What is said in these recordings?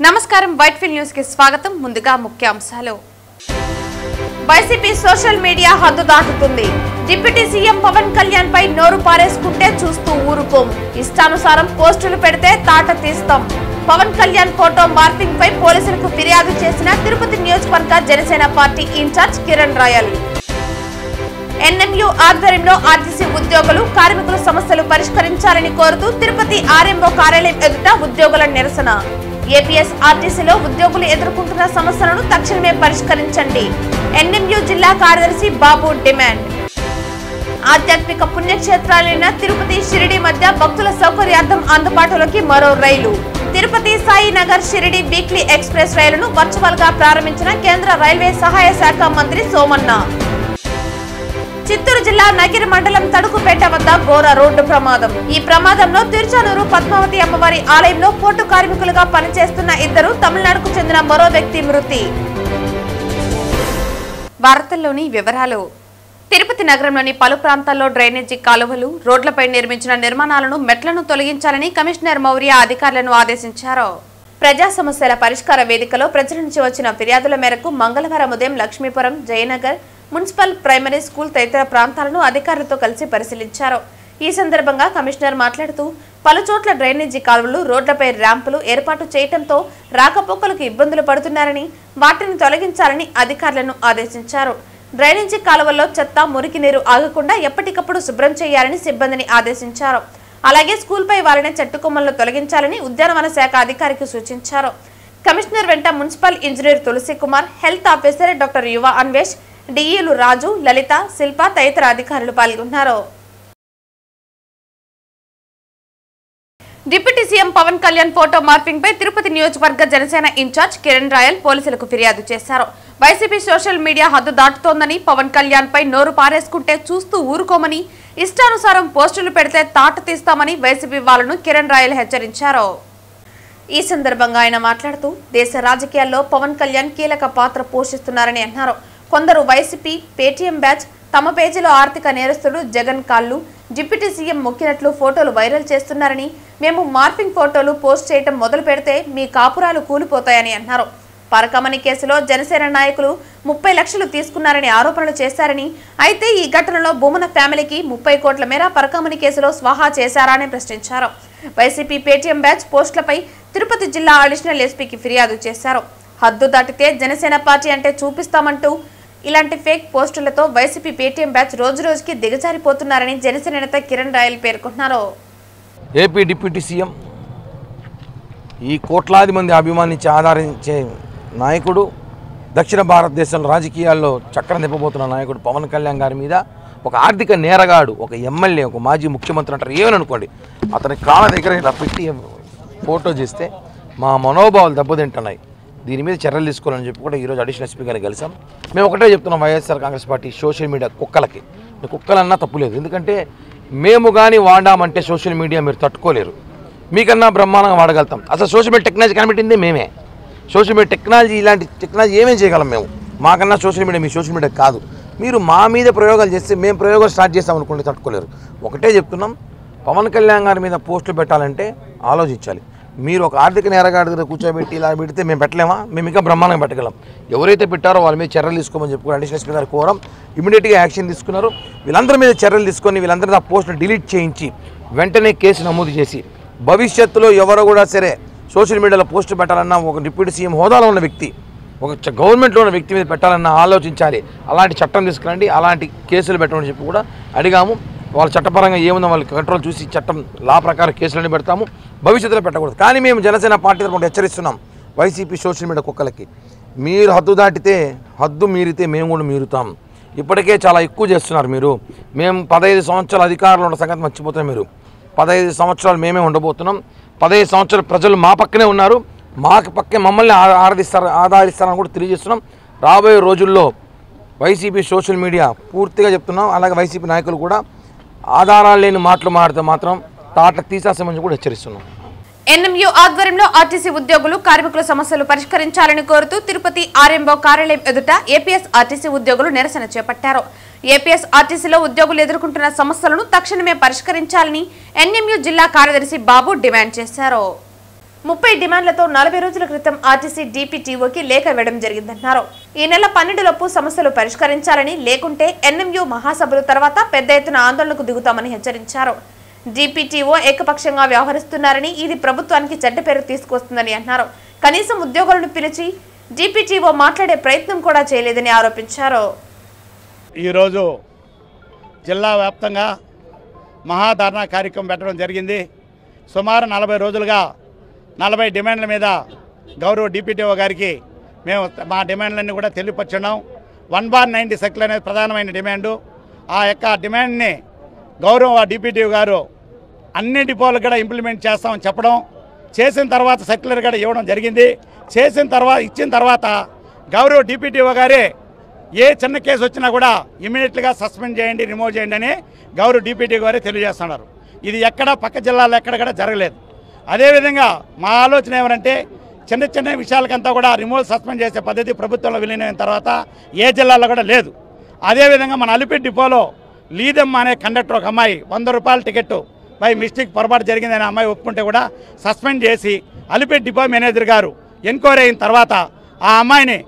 నమస్కారం Whitefield news కి స్వాగతం. ముందుగా ముఖ్యాంశాలు. వైసీపీ సోషల్ మీడియా హద్దు దాటుతుంది. డిప్యూటీ సీఎం పవన్ కళ్యాణ్ పై నోరు పారేసుకుంటే చూస్తూ ఊరుకోం. ఇష్టానుసారం పోస్టులు పెడితే తాట తీస్తాం. పవన్ కళ్యాణ్ ఫోటో మార్పింగ్ పై పోలీసులకు ఫిర్యాదు చేసిన తిరుపతి నియోజకవర్గ జనసేన పార్టీ ఇన్ఛార్జ్ కిరణ్ రాయల్. ఎన్ఎంయు ఆధ్వర్యంలో ఆర్టీసీ ఉద్యోగులు కార్మికుల సమస్యలు పరిష్కరించాలని కోరుతూ తిరుపతి ఆర్ఎంఓ కార్యాలయం ఎదుట ఉద్యోగుల నిరసన. ఏపీఎస్ ఆర్టీసీలో ఉద్యోగులు ఎదుర్కొంటున్న సమస్యలను తక్షణమే పరిష్కరించండి. ఎన్ఎంయు జిల్లా కార్యదర్శి బాబు డిమాండ్. ఆధ్యాత్మిక పుణ్యక్షేత్రాలైన తిరుపతి షిరిడి మధ్య భక్తుల సౌకర్యార్థం అందుబాటులోకి మరో రైలు. తిరుపతి సాయినగర్ షిరిడి వీక్లీ ఎక్స్ప్రెస్ రైలును వర్చువల్ గా ప్రారంభించిన కేంద్ర రైల్వే సహాయ శాఖ మంత్రి సోమన్న. చిత్తూరు జిల్లా నగిరి మండలం తడుకుపేట వద్ద ఘోర రోడ్డు ప్రమాదం. ఈ ప్రమాదంలో తిరుచానూరు పద్మావతి అమ్మవారి ఆలయంలో పోర్టు కార్మికులుగా పనిచేస్తున్న ఇద్దరు తమిళనాడుకు చెందిన మరో వ్యక్తి మృతి. వార్తల్లోని వివరాలు. తిరుపతి నగరంలోని పలు ప్రాంతాల్లో డ్రైనేజీ కాలువలు, రోడ్లపై నిర్మించిన నిర్మాణాలను, మెట్లను తొలగించాలని కమిషనర్ మౌర్య అధికారులను ఆదేశించారు. ప్రజా సమస్యల పరిష్కార వేదికలో ప్రజల నుంచి వచ్చిన ఫిర్యాదుల మేరకు మంగళవారం ఉదయం Lakshmipuram, Jayanagar municipal primary school తదితర ప్రాంతాలను అధికారులతో కలిసి పరిశీలించారు. ఈ సందర్భంగా కమిషనర్ మాట్లాడుతూ పలు చోట్ల డ్రైనేజీ కాలువలు, రోడ్లపై ర్యాంపులు ఏర్పాటు చేయడంతో రాకపోకలకు ఇబ్బందులు పడుతున్నారని, వాటిని తొలగించాలని అధికారులను ఆదేశించారు. డ్రైనేజీ కాలువల్లో చెత్త, మురికి నీరు ఆగకుండా ఎప్పటికప్పుడు శుభ్రం చేయాలని సిబ్బందిని ఆదేశించారు. అలాగే స్కూల్పై వారిని చెట్టు కొమ్మలను తొలగించాలని ఉద్యానవన శాఖ అధికారికి సూచించారు. కమిషనర్ వెంట municipal engineer Tulasi Kumar, health officer doctor Yuva Anvesh, డిఈలు రాజు, లలిత, శిల్ప తదితర అధికారులు పాల్గొన్నారు. Deputy CM Pawan Kalyan photo morphing పై తిరుపతి నియోజకవర్గ జనసేన ఇన్ఛార్జ్ కిరణ్ రాయల్ పోలీసులకు ఫిర్యాదు చేశారు. వైసీపీ సోషల్ మీడియా హద్దు దాటుతోందని, పవన్ కళ్యాణ్ పై నోరు పారేసుకుంటే చూస్తూ ఊరుకోమని, ఇష్టానుసారం పోస్టులు పెడితే తాట తీస్తామని వైసీపీ వాళ్లను కిరణ్ రాయల్ హెచ్చరించారు. ఈ సందర్భంగా ఆయన మాట్లాడుతూ దేశ రాజకీయాల్లో పవన్ కళ్యాణ్ కీలక పాత్ర పోషిస్తున్నారని అన్నారు. కొందరు వైసీపీ పేటీఎం బ్యాచ్ తమ పేజీలో ఆర్థిక నేరస్తుడు జగన్ కాళ్లు, డిప్యూటీ సీఎం మొక్కినట్లు ఫోటోలు వైరల్ చేస్తున్నారని, మేము మార్పింగ్ ఫోటోలు పోస్ట్ చేయడం మొదలు పెడితే మీ కాపురాలు కూలిపోతాయని అన్నారు. పరకమణి కేసులో జనసేన నాయకులు 30 లక్షలు తీసుకున్నారని ఆరోపణలు చేశారని, అయితే ఈ ఘటనలో భూమన ఫ్యామిలీకి 30 కోట్ల మేర పరకమణి కేసులో స్వాహా చేశారని ప్రశ్నించారు. వైసీపీ పేటీఎం బ్యాచ్ పోస్టులపై తిరుపతి జిల్లా అడిషనల్ ఎస్పీకి ఫిర్యాదు చేశారు. హద్దు దాటితే జనసేన పార్టీ అంటే చూపిస్తామంటూ ఇలాంటి ఫేక్ పోస్టులతో వైసీపీ పేటీఎం బ్యాచ్ రోజురోజుకి దిగజారిపోతున్నారని జనసేన నేత కిరణ్ రాయల్ పేర్కొన్నారు. ఏపీ డిప్యూటీ సీఎం, ఈ కోట్లాది మంది అభిమానించి ఆదరించే నాయకుడు, దక్షిణ భారతదేశంలో రాజకీయాల్లో చక్రం తిప్పబోతున్న నాయకుడు పవన్ కళ్యాణ్ గారి మీద ఒక ఆర్థిక నేరగాడు, ఒక ఎమ్మెల్యే, ఒక మాజీ ముఖ్యమంత్రి అంటారు ఏమని అనుకోండి, అతని కాళ్ళ దగ్గర ఇలా పెట్టి ఫోటో చేస్తే మా మనోభావాలు దెబ్బతింటున్నాయి. దీని మీద చర్యలు తీసుకోవాలని చెప్పి కూడా ఈరోజు అడిషనల్ ఎస్పీ గారిని కలిసాం. మేము ఒకటే చెప్తున్నాం, YSR Congress party social media కుక్కలకి, కుక్కలన్నా తప్పులేదు. ఎందుకంటే మేము కానీ వాడామంటే సోషల్ మీడియా మీరు తట్టుకోలేరు, మీకన్నా బ్రహ్మాండంగా వాడగలుగుతాం. అసలు సోషల్ మీడియా టెక్నాలజీ కనిపెట్టింది మేమే. సోషల్ మీడియా టెక్నాలజీ, ఇలాంటి టెక్నాలజీ ఏమేం చేయగలం మేము, మాకన్నా సోషల్ మీడియా మీ సోషల్ మీడియా కాదు. మీరు మా మీద ప్రయోగాలు చేస్తే మేము ప్రయోగాలు స్టార్ట్ చేస్తాం అనుకోండి, తట్టుకోలేరు. ఒకటే చెప్తున్నాం, పవన్ కళ్యాణ్ గారి మీద పోస్టులు పెట్టాలంటే ఆలోచించాలి. మీరు ఒక ఆర్థిక నేరగాడి దగ్గర కూర్చోబెట్టి ఇలా పెడితే మేము పెట్టలేమా? మేము ఇంకా బ్రహ్మాండంగా పెట్టగలం. ఎవరైతే పెట్టారో వాళ్ళ మీద చర్యలు తీసుకోమని చెప్పుకుని అడిషనల్ ఎస్పీ గారు కోరం. ఇమీడియట్గా యాక్షన్ తీసుకున్నారు. వీళ్ళందరి మీద చర్యలు తీసుకొని వీళ్ళందరూ ఆ పోస్టులు డిలీట్ చేయించి వెంటనే కేసు నమోదు చేసి, భవిష్యత్తులో ఎవరు కూడా సరే సోషల్ మీడియాలో పోస్టులు పెట్టాలన్నా ఒక డిప్యూటీ సీఎం హోదాలో ఉన్న వ్యక్తి, ఒక గవర్నమెంట్లో ఉన్న వ్యక్తి మీద పెట్టాలన్నా ఆలోచించాలి. అలాంటి చట్టం తీసుకురండి, అలాంటి కేసులు పెట్టమని చెప్పి కూడా అడిగాము. వాళ్ళ చట్టపరంగా ఏముందో వాళ్ళకి కంట్రోల్ చూసి చట్టం లా ప్రకారం కేసులన్నీ పెడతాము. భవిష్యత్తులో పెట్టకూడదు. కానీ మేము జనసేన పార్టీ తరపున హెచ్చరిస్తున్నాం వైసీపీ సోషల్ మీడియా కుక్కలకి, మీరు హద్దు దాటితే, హద్దు మీరితే మేము కూడా మీరుతాం. ఇప్పటికే చాలా ఎక్కువ చేస్తున్నారు మీరు. మేము 15 సంవత్సరాల అధికారంలో ఉన్న సంగతి మర్చిపోతున్నాం. మీరు 15 సంవత్సరాలు మేమే ఉండబోతున్నాం. 15 సంవత్సరాలు ప్రజలు మా పక్కనే ఉన్నారు, మాకు పక్కే మమ్మల్ని ఆదరిస్తారని కూడా తెలియజేస్తున్నాం. రాబోయే రోజుల్లో వైసీపీ సోషల్ మీడియా పూర్తిగా చెప్తున్నాం. అలాగే వైసీపీ నాయకులు కూడా ఆధారాలు లేని మాటలు మాడితే మాత్రం తాట తీసేస్తామని కూడా హెచ్చరిస్తున్నాం. ఎన్ఎంయు ఆధ్వర్యంలో ఆర్టీసీ ఉద్యోగులు కార్మికుల సమస్యలు పరిష్కరించాలని కోరుతూ తిరుపతి ఆర్ఎంఓ కార్యాలయం ఎదుట ఏపీఎస్ ఆర్టీసీ ఉద్యోగులు నిరసన చేపట్టారు. ఏపీఎస్ ఆర్టీసీలో ఉద్యోగులు ఎదుర్కొంటున్న సమస్యలను తక్షణమే పరిష్కరించాలని ఎన్ఎంయు జిల్లా కార్యదర్శి బాబు డిమాండ్ చేశారు. 30 డిమాండ్లతో 40 రోజుల క్రితం ఆర్టీసీ డిపిటిఓకి లేఖ ఇవ్వడం జరిగిందన్నారు. ఈ నెల 12లోపు సమస్యలు పరిష్కరించాలని, లేకుంటే ఎన్ఎంయు మహాసభల తర్వాత పెద్ద ఎత్తున ఆందోళనకు దిగుతామని హెచ్చరించారు. డిపిటిఓ ఏకపక్షంగా వ్యవహరిస్తున్నారని, ఇది ప్రభుత్వానికి చెడ్డ పేరు తీసుకొస్తుందని అన్నారు. కనీసం ఉద్యోగులను పిలిచి డిపిటిఓ మాట్లాడే ప్రయత్నం కూడా చేయలేదని ఆరోపించారు. ఈరోజు జిల్లా వ్యాప్తంగా మహాధర్నా కార్యక్రమం పెట్టడం జరిగింది. సుమారు 40 రోజులుగా 40 డిమాండ్ల మీద గౌరవ డిపిటిఓ గారికి మేము మా డిమాండ్లన్నీ కూడా తెలియపరుచున్నాం. 1/90 సర్కిల్ అనేది ప్రధానమైన డిమాండు. ఆ యొక్క డిమాండ్ని గౌరవ డిపిటిఓ గారు అన్ని డిపోలకు కూడా ఇంప్లిమెంట్ చేస్తామని చెప్పడం, చేసిన తర్వాత సర్క్యులర్ కూడా ఇవ్వడం జరిగింది. ఇచ్చిన తర్వాత గౌరవ డిపిటిఓ గారే ఏ చిన్న కేసు వచ్చినా కూడా ఇమీడియట్గా సస్పెండ్ చేయండి, రిమూవ్ చేయండి అని గౌరవ డిపిటిఓ గారే తెలియజేస్తున్నారు. ఇది ఎక్కడ పక్క జిల్లాలో ఎక్కడ కూడా జరగలేదు. అదేవిధంగా మా ఆలోచన ఏమంటే చిన్న చిన్న విషయాలకంతా కూడా రిమూవల్ సస్పెండ్ చేసే పద్ధతి ప్రభుత్వంలో విలీనమైన తర్వాత ఏ జిల్లాలో కూడా లేదు. అదేవిధంగా మన అలిపిరి డిపోలో లీదమ్మ అనే కండక్టర్ ఒక అమ్మాయి 100 రూపాయల టికెట్ బై మిస్టేక్ పొరపాటు జరిగిందని అమ్మాయి ఒప్పుకుంటే కూడా సస్పెండ్ చేసి అలిపిరి డిపో మేనేజర్ గారు ఎంక్వైరీ అయిన తర్వాత ఆ అమ్మాయిని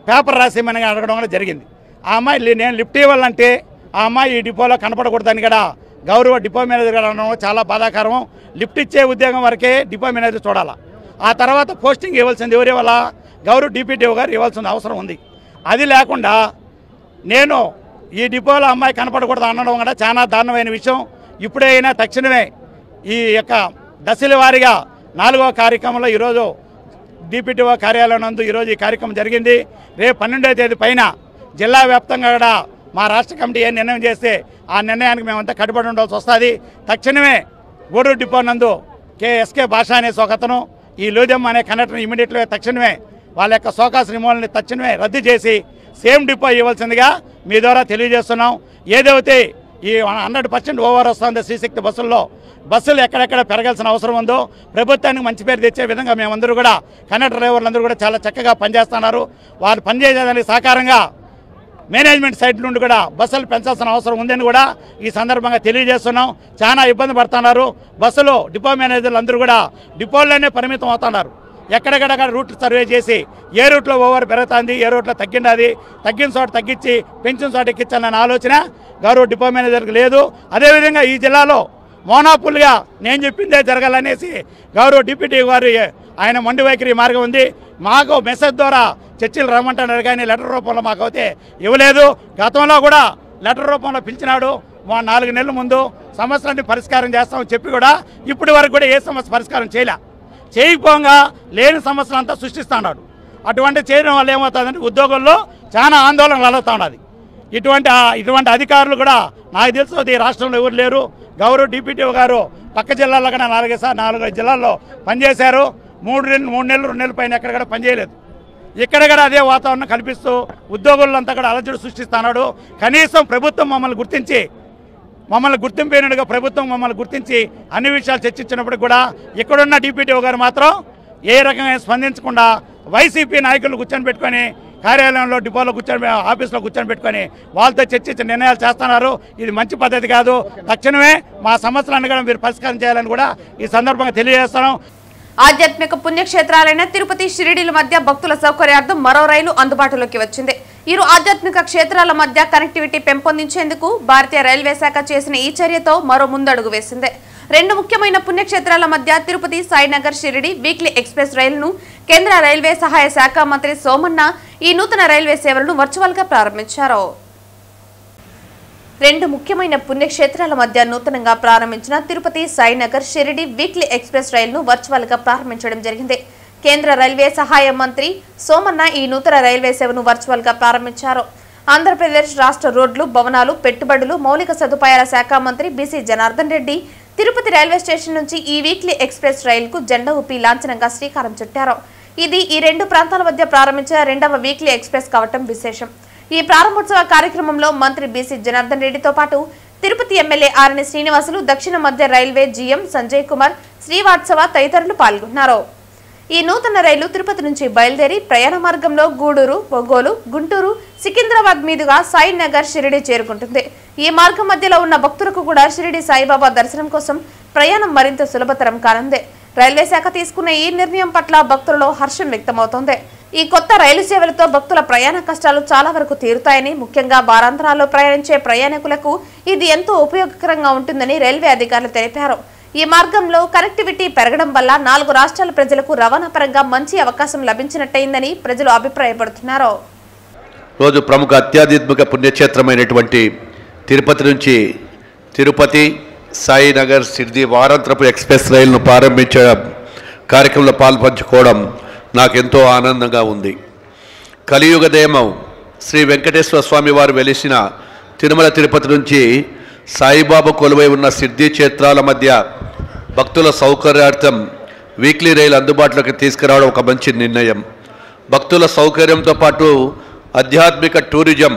పేపర్ రాసేమని అడగడం కూడా జరిగింది. ఆ అమ్మాయి నేను లిఫ్ట్ ఇవ్వాలంటే ఆ అమ్మాయి ఈ డిపోలో కనపడకూడదని కూడా గౌరవ డిపో మేనేజర్ గారు అనడం చాలా బాధాకరం. లిఫ్ట్ ఇచ్చే ఉద్యోగం వరకే డిపో మేనేజర్ చూడాలా. ఆ తర్వాత పోస్టింగ్ ఇవ్వాల్సింది ఎవరి వల్ల గౌరవ డిపిటిఓ గారు ఇవ్వాల్సిన అవసరం ఉంది. అది లేకుండా నేను ఈ డిపోలో అమ్మాయి కనపడకూడదు అనడం కూడా చాలా దారుణమైన విషయం. ఇప్పుడైనా తక్షణమే ఈ యొక్క దశల వారీగా 4వ కార్యక్రమంలో ఈరోజు డిపిటిఓ కార్యాలయం నందు ఈరోజు ఈ కార్యక్రమం జరిగింది. రేపు 12వ తేదీ పైన జిల్లా వ్యాప్తంగా కూడా మా రాష్ట్ర కమిటీ ఏ నిర్ణయం చేస్తే ఆ నిర్ణయానికి మేమంతా కట్టుబడి ఉండాల్సి వస్తుంది. తక్షణమే గూడూరు డిపో నందు ఎస్కే భాష అనే ఒకతను ఈ లూదెమ్మ అనే కండక్టర్ని ఇమీడియట్గా తక్షణమే వాళ్ళ యొక్క సోకాస్ రిమూవల్ని తక్షణమే రద్దు చేసి సేమ్ డిపో ఇవ్వాల్సిందిగా మీ ద్వారా తెలియజేస్తున్నాం. ఏదైతే ఈ 100% ఓవర్ వస్తుంది శ్రీశక్తి బస్సులు ఎక్కడెక్కడ పెరగాల్సిన అవసరం ఉందో ప్రభుత్వానికి మంచి పేరు తెచ్చే విధంగా మేమందరూ కూడా కండక్టర్ డ్రైవర్లందరూ కూడా చాలా చక్కగా పనిచేస్తున్నారు. వారు పనిచేసేదానికి సహకారంగా మేనేజ్మెంట్ సైడ్ నుండి కూడా బస్సులు పెంచాల్సిన అవసరం ఉందని కూడా ఈ సందర్భంగా తెలియజేస్తున్నాం. చాలా ఇబ్బంది పడుతున్నారు బస్సులు. డిపో మేనేజర్లు అందరూ కూడా డిపోల్లోనే పరిమితం అవుతున్నారు. ఎక్కడెక్కడ రూట్ సర్వే చేసి ఏ రూట్లో ఓవర్ పెరుగుతుంది, ఏ రూట్లో తగ్గింది, తగ్గిన చోట తగ్గించి పెంచిన చోట ఎక్కించాలన్న ఆలోచన గౌరవ డిపో మేనేజర్కి లేదు. అదేవిధంగా ఈ జిల్లాలో మోనాపుల్గా నేను చెప్పిందే జరగాలనేసి గౌరవ డిప్యూటీ గారు ఆయన మొండి వైఖరి మార్గం ఉంది. మాకు మెసేజ్ ద్వారా చర్చలు రమ్మంటున్నారు కానీ లెటర్ రూపంలో మాకు అయితే ఇవ్వలేదు. గతంలో కూడా లెటర్ రూపంలో పిలిచినాడు. 4 నెలల ముందు సమస్యలన్నీ పరిష్కారం చేస్తామని చెప్పి కూడా ఇప్పటి వరకు కూడా ఏ సమస్య పరిష్కారం చేయకపోగా లేని సమస్యలంతా సృష్టిస్తున్నాడు. అటువంటి చేయడం వల్ల ఏమవుతుందంటే ఉద్యోగుల్లో చాలా ఆందోళన కలుగుతూ ఉన్నది. ఇటువంటి అధికారులు కూడా నాకు తెలుసు ఈ రాష్ట్రంలో ఎవరు లేరు. గౌరవ డిప్యూటీ గారు పక్క జిల్లాల్లో కూడా 4 జిల్లాల్లో పనిచేశారు. 3 నెలలు 2 నెలల పైన ఎక్కడ కూడా పనిచేయలేదు. ఇక్కడ కూడా అదే వాతావరణం కల్పిస్తూ ఉద్యోగులంతా కూడా అలజడి సృష్టిస్తున్నాడు. కనీసం ప్రభుత్వం మమ్మల్ని గుర్తింపేనట్టుగా ప్రభుత్వం మమ్మల్ని గుర్తించి అన్ని విషయాలు చర్చించినప్పుడు కూడా ఇక్కడున్న డిప్యూటీ గారు మాత్రం ఏ రకంగా స్పందించకుండా వైసీపీ నాయకులు కూర్చొని పెట్టుకొని కార్యాలయంలో డిపోలో ఆఫీస్లో కూర్చొని పెట్టుకొని వాళ్ళతో చర్చించి నిర్ణయాలు చేస్తున్నారు. ఇది మంచి పద్ధతి కాదు. తక్షణమే మా సమస్యలన్నీ కూడా మీరు పరిష్కారం చేయాలని కూడా ఈ సందర్భంగా తెలియజేస్తున్నాం. ఆధ్యాత్మిక పుణ్యక్షేత్రాలైన తిరుపతి, షిరిడీల మధ్య భక్తుల సౌకర్యార్థం మరో రైలు అందుబాటులోకి వచ్చింది. ఇరు ఆధ్యాత్మిక క్షేత్రాల మధ్య కనెక్టివిటీ పెంపొందించేందుకు భారతీయ రైల్వే శాఖ చేసిన ఈ చర్యతో మరో ముందడుగు వేసింది. 2 ముఖ్యమైన పుణ్యక్షేత్రాల మధ్య తిరుపతి, సాయినగర్, షిరిడి వీక్లీ ఎక్స్ప్రెస్ రైలును కేంద్ర రైల్వే సహాయ శాఖ మంత్రి సోమన్న ఈ నూతన రైల్వే సేవలను వర్చువల్ గా ప్రారంభించారు. 2 ముఖ్యమైన పుణ్యక్షేత్రాల మధ్య నూతనంగా ప్రారంభించిన తిరుపతి, సాయినగర్, షిరిడి వీక్లీ ఎక్స్ప్రెస్ రైలును వర్చువల్ గా ప్రారంభించడం జరిగింది. కేంద్ర రైల్వే సహాయ మంత్రి సోమన్న ఈ నూతన రైల్వే సేవను వర్చువల్ గా ప్రారంభించారు. ఆంధ్రప్రదేశ్ రాష్ట్ర రోడ్లు, భవనాలు, పెట్టుబడులు, మౌలిక సదుపాయాల శాఖ మంత్రి BC Janardhan Reddy Tirupati railway station నుంచి ఈ వీక్లీ ఎక్స్ప్రెస్ రైలుకు జెండా ఊపి లాంఛనంగా శ్రీకారం చుట్టారు. ఇది ఈ 2 ప్రాంతాల మధ్య ప్రారంభించిన 2వ వీక్లీ ఎక్స్ప్రెస్ కావటం విశేషం. ఈ ప్రారంభోత్సవ కార్యక్రమంలో మంత్రి బీసీ జనార్దన్ రెడ్డితో పాటు తిరుపతి ఎమ్మెల్యే ఆరణి శ్రీనివాసులు, దక్షిణ మధ్య రైల్వే జీఎం సంజయ్ కుమార్ శ్రీవాత్సవ తదితరులు పాల్గొన్నారు. ఈ నూతన రైలు తిరుపతి నుంచి బయలుదేరి ప్రయాణ మార్గంలో గూడూరు, ఒంగోలు, గుంటూరు, సికింద్రాబాద్ మీదుగా సాయినగర్, షిరిడి చేరుకుంటుంది. ఈ మార్గం మధ్యలో ఉన్న భక్తులకు కూడా షిరిడి సాయిబాబా దర్శనం కోసం ప్రయాణం మరింత సులభతరం కానుంది. రైల్వే శాఖ తీసుకున్న ఈ నిర్ణయం పట్ల భక్తులలో హర్షం వ్యక్తమవుతోంది. ఈ కొత్త రైలు సేవలతో భక్తుల ప్రయాణ కష్టాలు చాలా వరకు తీరుతాయని, ముఖ్యంగా వారాంతరాల్లో ప్రయాణించే ప్రయాణికులకు ఇది ఎంతో ఉపయోగకరంగా ఉంటుందని రైల్వే అధికారులు తెలిపారు. ఈ మార్గంలో కనెక్టివిటీ పెరగడం వల్ల 4 రాష్ట్రాల ప్రజలకు రవాణా పరంగా మంచి అవకాశం లభించినట్టయిందని ప్రజలు అభిప్రాయపడుతున్నారు. రోజు ప్రముఖ ఆధ్యాత్మిక పుణ్యక్షేత్రమైనటువంటి తిరుపతి నుంచి తిరుపతి, సాయినగర్, సిర్ది వారాంతరపు ఎక్స్ప్రెస్ రైలును ప్రారంభించే కార్యక్రమంలో పాల్పంచుకోవడం నాకెంతో ఆనందంగా ఉంది. కలియుగ దైవం శ్రీ వెంకటేశ్వర స్వామి వారు వెలిసిన తిరుమల తిరుపతి నుంచి సాయిబాబా కొలువై ఉన్న సిద్ధి క్షేత్రాల మధ్య భక్తుల సౌకర్యార్థం వీక్లీ రైలు అందుబాటులోకి తీసుకురావడం ఒక మంచి నిర్ణయం. భక్తుల సౌకర్యంతో పాటు ఆధ్యాత్మిక టూరిజం,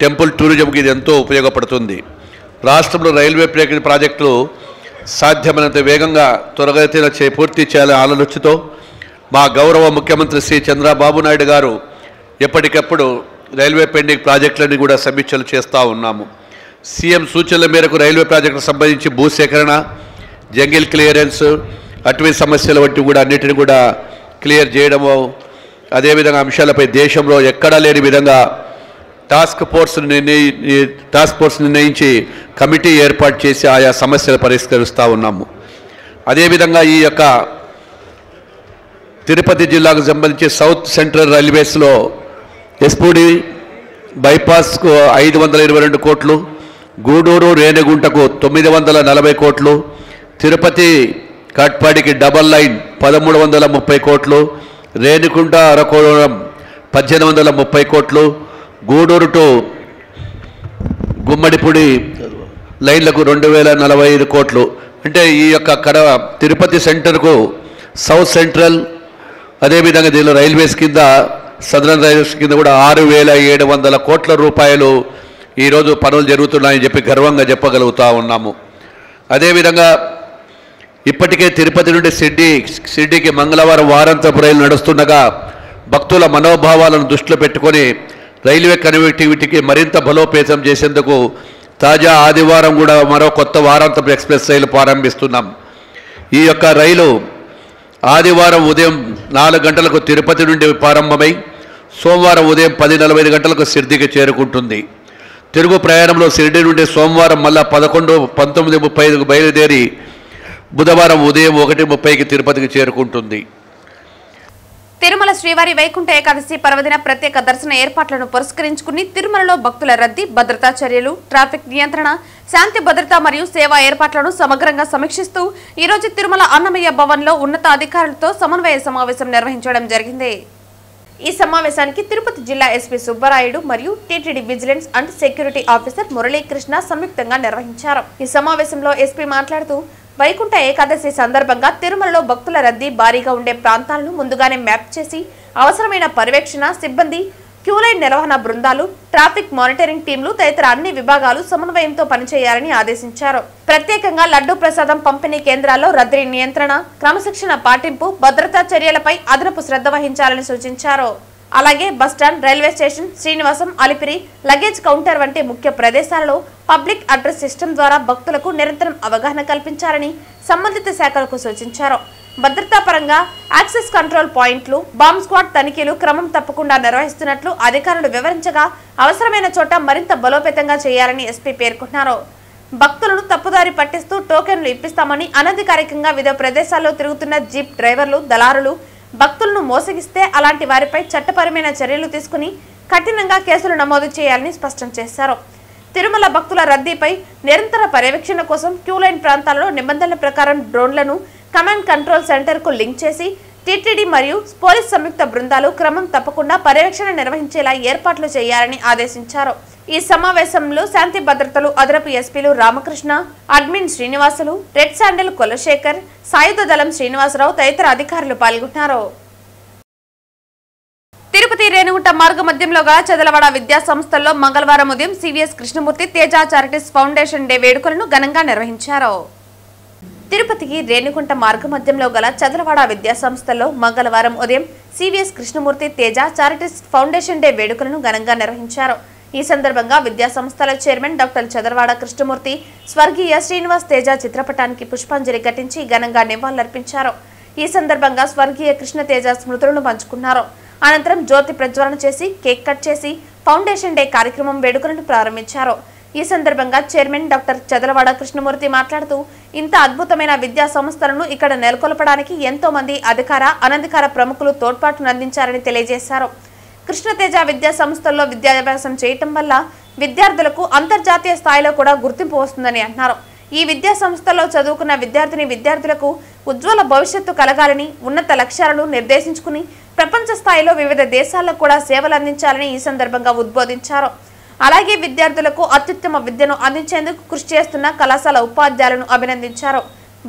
టెంపుల్ టూరిజంకి ఇది ఎంతో ఉపయోగపడుతుంది. రాష్ట్రంలో రైల్వే ప్రాజెక్టులు సాధ్యమైనంత వేగంగా త్వరగతిన పూర్తి చేయాలనే ఆలోచనతో మా గౌరవ ముఖ్యమంత్రి శ్రీ చంద్రబాబు నాయుడు గారు ఎప్పటికప్పుడు రైల్వే పెండింగ్ ప్రాజెక్టులని కూడా సమీక్షలు చేస్తూ ఉన్నాము. సీఎం సూచనల మేరకు రైల్వే ప్రాజెక్టులకు సంబంధించి భూసేకరణ, జంగిల్ క్లియరెన్స్, అటవీ సమస్యల వంటివి కూడా అన్నిటిని కూడా క్లియర్ చేయడము, అదేవిధంగా అంశాలపై దేశంలో ఎక్కడా లేని విధంగా టాస్క్ ఫోర్స్ నిర్ణయించి కమిటీ ఏర్పాటు చేసి ఆయా సమస్యలు పరిష్కరిస్తూ ఉన్నాము. అదేవిధంగా ఈ యొక్క తిరుపతి జిల్లాకు సంబంధించి సౌత్ సెంట్రల్ రైల్వేస్లో ఎస్పూడి బైపాస్కు 522 కోట్లు, గూడూరు రేణిగుంటకు 940 కోట్లు, తిరుపతి కాట్పాడికి డబల్ లైన్ 1330 కోట్లు, రేణిగుంట అరకోణం 1830 కోట్లు, గూడూరు టు గుమ్మడిపూడి లైన్లకు 2045 కోట్లు. అంటే ఈ యొక్క తిరుపతి సెంటర్కు సౌత్ సెంట్రల్, అదేవిధంగా దీనిలో రైల్వేస్ కింద సదరన్ రైల్వేస్ కింద కూడా 6700 కోట్ల రూపాయలు ఈరోజు పనులు జరుగుతున్నాయని చెప్పి గర్వంగా చెప్పగలుగుతూ ఉన్నాము. అదేవిధంగా ఇప్పటికే తిరుపతి నుండి సిడ్డీకి మంగళవారం వారాంతపు రైలు నడుస్తుండగా భక్తుల మనోభావాలను దృష్టిలో పెట్టుకొని రైల్వే కనెక్టివిటీకి మరింత బలోపేతం చేసేందుకు తాజా ఆదివారం కూడా మరో కొత్త వారాంతపు ఎక్స్ప్రెస్ రైలు ప్రారంభిస్తున్నాం. ఈ యొక్క రైలు ఆదివారం ఉదయం 4 గంటలకు తిరుపతి నుండి ప్రారంభమై సోమవారం ఉదయం 10:45 గంటలకు సిర్దికి చేరుకుంటుంది. తిరుగు ప్రయాణంలో సిర్డి నుండి సోమవారం మళ్ళా 19:35కు బయలుదేరి బుధవారం ఉదయం 1:30కి తిరుపతికి చేరుకుంటుంది. తిరుమల శ్రీవారి వైకుంఠ ఏకాదశి పర్వదిన ప్రత్యేక దర్శన ఏర్పాట్లను పురస్కరించుకుని తిరుమలలో భక్తుల రద్దీ, భద్రతా చర్యలు, ట్రాఫిక్ నియంత్రణ, శాంతి భద్రత మరియు సేవా ఏర్పాట్లను సమగ్రంగా సమీక్షిస్తూ ఈరోజు తిరుమల అన్నమయ్య భవన్లో ఉన్నత అధికారులతో సమన్వయ సమావేశం నిర్వహించడం జరిగింది. ఈ సమావేశానికి తిరుపతి జిల్లా ఎస్పీ సుబ్బరాయుడు మరియు TTD vigilance and security officer Muralikrishna సంయుక్తంగా నిర్వహించారు. ఈ సమావేశంలో ఎస్పీ మాట్లాడుతూ వైకుంఠ ఏకాదశి సందర్భంగా తిరుమలలో భక్తుల రద్దీ భారీగా ఉండే ప్రాంతాలను ముందుగానే మ్యాప్ చేసి అవసరమైన పర్యవేక్షణ సిబ్బంది, క్యూలైన్ నిర్వహణ బృందాలు, ట్రాఫిక్ మానిటరింగ్ టీంలు తదితర అన్ని విభాగాలు సమన్వయంతో పనిచేయాలని ఆదేశించారు. ప్రత్యేకంగా లడ్డూ ప్రసాదం పంపిణీ కేంద్రాల్లో రద్దీ నియంత్రణ, క్రమశిక్షణ పాటింపు, భద్రతా చర్యలపై అదనపు శ్రద్ధ వహించాలని సూచించారు. అలాగే bus stand, railway station, Srinivasam, Alipiri, luggage counter వంటి ముఖ్య ప్రదేశాలలో పబ్లిక్ అడ్రస్ సిస్టమ్ ద్వారా భక్తులకు నిరంతరం అవగాహన కల్పించాలని సంబంధిత శాఖలకు సూచించారు. భద్రతా పరంగా యాక్సెస్ కంట్రోల్ పాయింట్లు, బాంబ్ స్క్వాడ్ తనిఖీలు క్రమం తప్పకుండా నిర్వహిస్తున్నట్లు అధికారులు వివరించగా అవసరమైన చోట మరింత బలోపేతంగా చేయాలని ఎస్పీ పేర్కొన్నారు. భక్తులను తప్పుదారి పట్టిస్తూ టోకెన్లు ఇప్పిస్తామని అనధికారికంగా వివిధ ప్రదేశాల్లో తిరుగుతున్న జీప్ డ్రైవర్లు, దళారులు భక్తులను మోసగిస్తే అలాంటి వారిపై చట్టపరమైన చర్యలు తీసుకుని కఠినంగా కేసులు నమోదు చేయాలని స్పష్టం చేశారు. తిరుమల భక్తుల రద్దీపై నిరంతర పర్యవేక్షణ కోసం క్యూలైన్ ప్రాంతాలలో నిబంధనల ప్రకారం డ్రోన్లను కమాండ్ కంట్రోల్ సెంటర్కు లింక్ చేసి టీటీడీ మరియు పోలీస్ సంయుక్త బృందాలు క్రమం తప్పకుండా పర్యవేక్షణ నిర్వహించేలా ఏర్పాట్లు చేయాలని ఆదేశించారు. ఈ సమావేశంలో శాంతి భద్రతలు అదనపు ఎస్పీలు Ramakrishna, admin Srinivasulu, red sandal Kulasekhar, సాయుధ దళం శ్రీనివాసరావు తదితర అధికారులు పాల్గొన్నారు. తిరుపతి రేణిగుంట మార్గ మధ్యంలో గల చదలవాడ విద్యా సంస్థల్లో మంగళవారం ఉదయం CVS Krishnamurthy Teja charities foundation day వేడుకలను ఘనంగా నిర్వహించారు. తిరుపతికి రేణిగుంట మార్గ మధ్యంలో గల చదలవాడ విద్యా సంస్థల్లో మంగళవారం ఉదయం CVS Krishnamurthy Teja charities foundation day వేడుకలను ఘనంగా నిర్వహించారు. ఈ సందర్భంగా విద్యా సంస్థల చైర్మన్ డాక్టర్ చదరవాడ కృష్ణమూర్తి స్వర్గీయ శ్రీనివాస్ తేజ చిత్రపటానికి పుష్పాంజలి ఘటించి ఘనంగా నివాళులర్పించారు. ఈ సందర్భంగా స్వర్గీయ కృష్ణ తేజ స్మృతులను పంచుకున్నారు. అనంతరం జ్యోతి ప్రజ్వలన చేసి కేక్ కట్ చేసి ఫౌండేషన్ డే కార్యక్రమం వేడుకలను ప్రారంభించారు. ఈ సందర్భంగా చైర్మన్ డాక్టర్ చదరవాడ కృష్ణమూర్తి మాట్లాడుతూ ఇంత అద్భుతమైన విద్యా సంస్థలను ఇక్కడ నెలకొల్పడానికి ఎంతో మంది అధికార అనధికార ప్రముఖులు తోడ్పాటునందించారని తెలియజేశారు. కృష్ణతేజ విద్యా సంస్థల్లో విద్యాభ్యాసం చేయటం వల్ల విద్యార్థులకు అంతర్జాతీయ స్థాయిలో కూడా గుర్తింపు వస్తుందని అన్నారు. ఈ విద్యా సంస్థల్లో చదువుకున్న విద్యార్థులకు ఉజ్వల భవిష్యత్తు కలగాలని ఉన్నత లక్ష్యాలను నిర్దేశించుకుని ప్రపంచ స్థాయిలో వివిధ దేశాలకు కూడా సేవలు అందించాలని ఈ సందర్భంగా ఉద్బోధించారు. అలాగే విద్యార్థులకు అత్యుత్తమ విద్యను అందించేందుకు కృషి చేస్తున్న కళాశాల ఉపాధ్యాయులను అభినందించారు.